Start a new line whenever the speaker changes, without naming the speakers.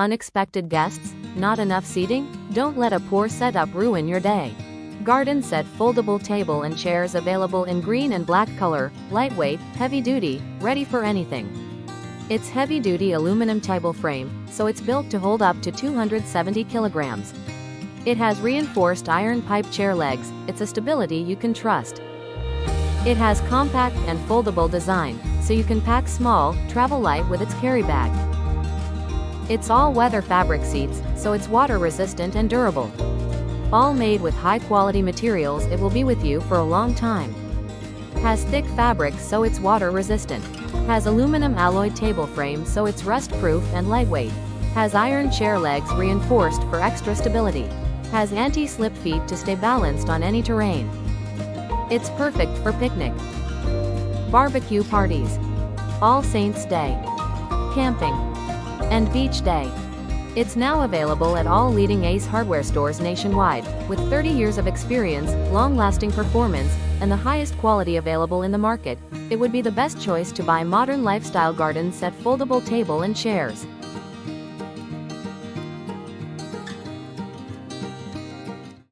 Unexpected guests? Not enough seating? Don't let a poor setup ruin your day. Garden set foldable table and chairs available in green and black color, lightweight, heavy-duty, ready for anything. It's heavy-duty aluminum table frame, so it's built to hold up to 270 kilograms. It has reinforced iron pipe chair legs. It's a stability you can trust. It has compact and foldable design, so you can pack small, travel light with its carry bag. It's all-weather fabric seats, so it's water-resistant and durable. All made with high-quality materials, it will be with you for a long time. Has thick fabric, so it's water-resistant. Has aluminum alloy table frame, so it's rust-proof and lightweight. Has iron chair legs reinforced for extra stability. Has anti-slip feet to stay balanced on any terrain. It's perfect for picnic, barbecue parties, All Saints' Day, camping, and beach day. It's now available at all leading Ace Hardware stores nationwide. With 30 years of experience, long-lasting performance, and the highest quality available in the market, it would be the best choice to buy modern lifestyle garden set foldable table and chairs.